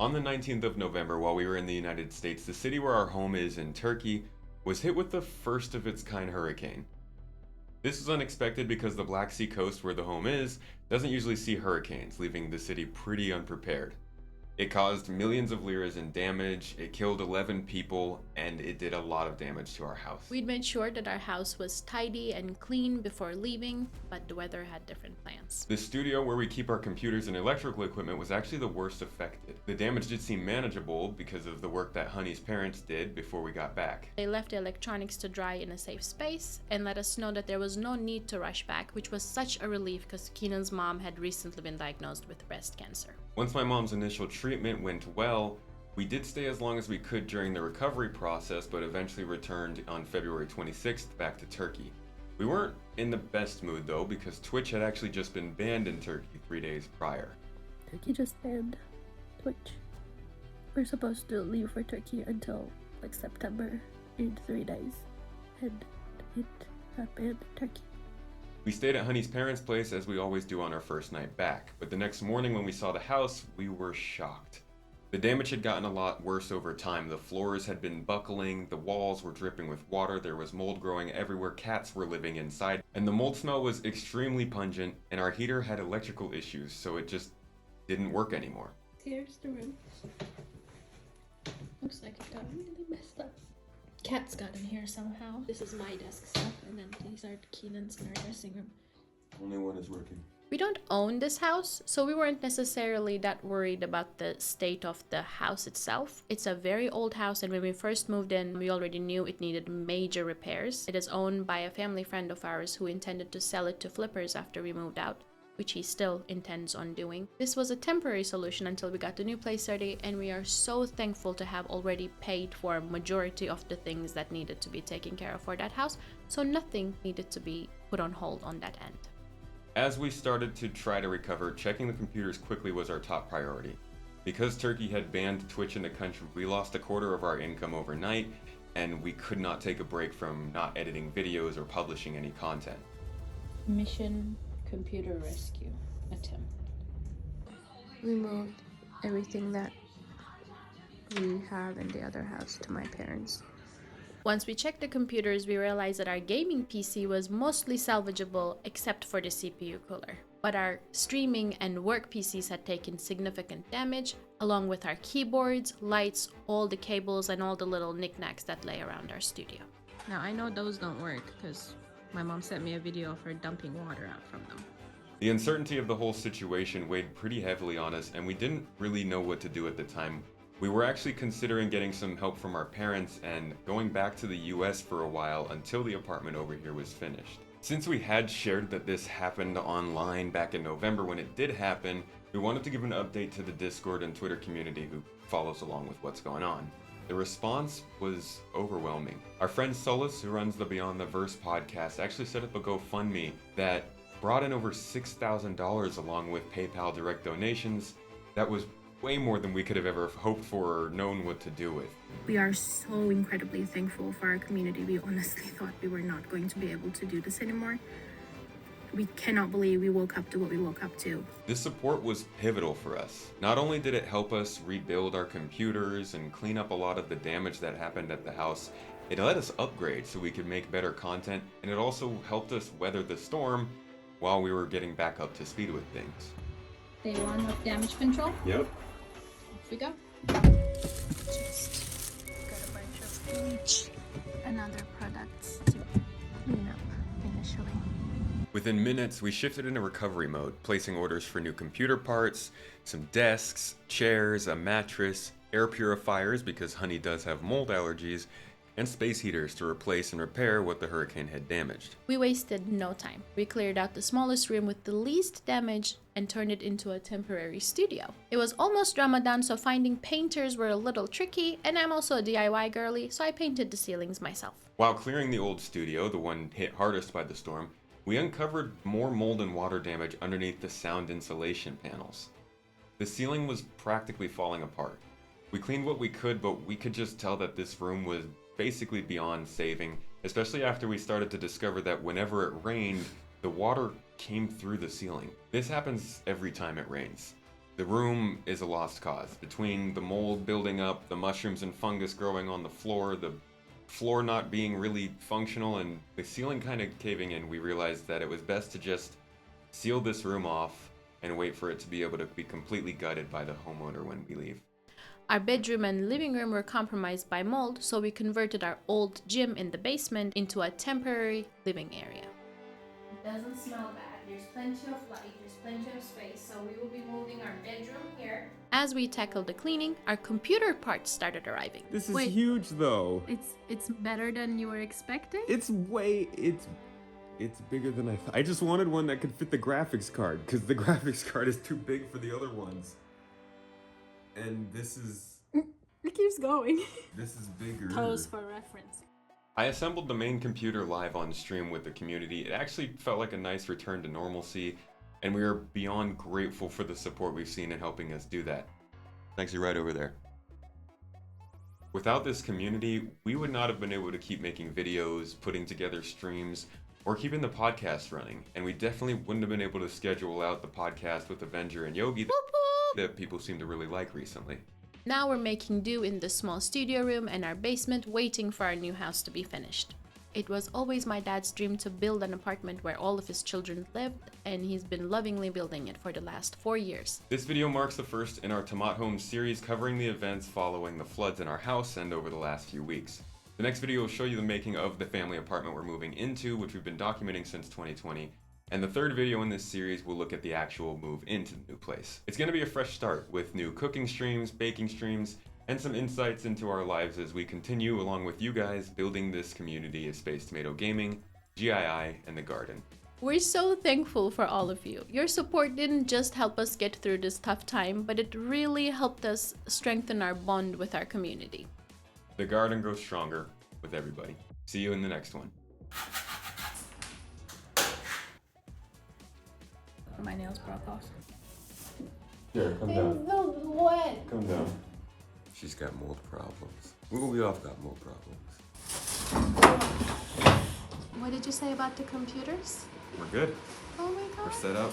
On the 19th of November, while we were in the United States, the city where our home is in Turkey was hit with the first of its kind hurricane. This was unexpected because the Black Sea coast where the home is doesn't usually see hurricanes, leaving the city pretty unprepared. It caused millions of liras in damage, it killed 11 people, and it did a lot of damage to our house. We'd made sure that our house was tidy and clean before leaving, but the weather had different plans. The studio where we keep our computers and electrical equipment was actually the worst affected. The damage did seem manageable because of the work that Honey's parents did before we got back. They left the electronics to dry in a safe space and let us know that there was no need to rush back, which was such a relief because Keenan's mom had recently been diagnosed with breast cancer. Once my mom's initial treatment went well, we did stay as long as we could during the recovery process, but eventually returned on February 26th back to Turkey. We weren't in the best mood though, because Twitch had actually just been banned in Turkey 3 days prior. Turkey just banned Twitch. We're supposed to leave for Turkey until like September in 3 days, and it got banned in Turkey. We stayed at Honey's parents' place as we always do on our first night back, but the next morning when we saw the house, we were shocked. The damage had gotten a lot worse over time. The floors had been buckling, the walls were dripping with water, there was mold growing everywhere, cats were living inside, and the mold smell was extremely pungent, and our heater had electrical issues, so it just didn't work anymore. Here's the room. Looks like it got really messed up. Cats got in here somehow. This is my desk stuff, and then these are Keenan's in our dressing room. Only one is working. We don't own this house, so we weren't necessarily that worried about the state of the house itself. It's a very old house, and when we first moved in, we already knew it needed major repairs. It is owned by a family friend of ours who intended to sell it to flippers after we moved out, which he still intends on doing. This was a temporary solution until we got the new place ready, and we are so thankful to have already paid for a majority of the things that needed to be taken care of for that house, so nothing needed to be put on hold on that end. As we started to try to recover, checking the computers quickly was our top priority. Because Turkey had banned Twitch in the country, we lost a quarter of our income overnight, and we could not take a break from not editing videos or publishing any content. Mission computer rescue attempt. We moved everything that we have in the other house to my parents. Once we checked the computers, we realized that our gaming PC was mostly salvageable except for the CPU cooler. But our streaming and work PCs had taken significant damage, along with our keyboards, lights, all the cables, and all the little knickknacks that lay around our studio. Now I know those don't work because my mom sent me a video of her dumping water out from them. The uncertainty of the whole situation weighed pretty heavily on us, and we didn't really know what to do at the time. We were actually considering getting some help from our parents and going back to the US for a while until the apartment over here was finished. Since we had shared that this happened online back in November when it did happen, we wanted to give an update to the Discord and Twitter community who follows along with what's going on. The response was overwhelming. Our friend Solus, who runs the Beyond the Verse podcast, actually set up a GoFundMe that brought in over $6,000 along with PayPal direct donations. That was way more than we could have ever hoped for or known what to do with. We are so incredibly thankful for our community. We honestly thought we were not going to be able to do this anymore. We cannot believe we woke up to what we woke up to. This support was pivotal for us. Not only did it help us rebuild our computers and clean up a lot of the damage that happened at the house, it let us upgrade so we could make better content, and it also helped us weather the storm while we were getting back up to speed with things. Day one of damage control. Yep. Off we go. Just got a bunch of bleach and other products to clean up initially. Within minutes, we shifted into recovery mode, placing orders for new computer parts, some desks, chairs, a mattress, air purifiers because Honey does have mold allergies, and space heaters to replace and repair what the hurricane had damaged. We wasted no time. We cleared out the smallest room with the least damage and turned it into a temporary studio. It was almost Ramadan, so finding painters were a little tricky, and I'm also a DIY girly, so I painted the ceilings myself. While clearing the old studio, the one hit hardest by the storm, we uncovered more mold and water damage underneath the sound insulation panels. The ceiling was practically falling apart. We cleaned what we could, but we could just tell that this room was basically beyond saving, especially after we started to discover that whenever it rained, the water came through the ceiling. This happens every time it rains. The room is a lost cause. Between the mold building up, the mushrooms and fungus growing on the floor not being really functional, and the ceiling kind of caving in, we realized that it was best to just seal this room off and wait for it to be able to be completely gutted by the homeowner when we leave. Our bedroom and living room were compromised by mold, so we converted our old gym in the basement into a temporary living area. It doesn't smell bad. There's plenty of light, there's plenty of space, so we will be moving our bedroom here. As we tackled the cleaning, our computer parts started arriving. This is Wait. huge though. It's better than you were expecting? It's bigger than I thought. I just wanted one that could fit the graphics card, because the graphics card is too big for the other ones. And this is It keeps going. bigger. Pose for reference. I assembled the main computer live on stream with the community. It actually felt like a nice return to normalcy, and we are beyond grateful for the support we've seen in helping us do that. Thanks, you're right over there. Without this community, we would not have been able to keep making videos, putting together streams, or keeping the podcast running, and we definitely wouldn't have been able to schedule out the podcast with Avenger and Yogi that people seem to really like recently. Now we're making do in the small studio room and our basement, waiting for our new house to be finished. It was always my dad's dream to build an apartment where all of his children lived, and he's been lovingly building it for the last 4 years. This video marks the first in our TomatHomes series covering the events following the floods in our house and over the last few weeks. The next video will show you the making of the family apartment we're moving into, which we've been documenting since 2020. And the third video in this series will look at the actual move into the new place. It's going to be a fresh start with new cooking streams, baking streams, and some insights into our lives as we continue, along with you guys, building this community of Space Tomato Gaming, GII, and the Garden. We're so thankful for all of you. Your support didn't just help us get through this tough time, but it really helped us strengthen our bond with our community. The Garden grows stronger with everybody. See you in the next one. My nails broke off. Here, come down. What? Come down. She's got mold problems. We all got mold problems. What did you say about the computers? We're good. Oh my god. We're set up.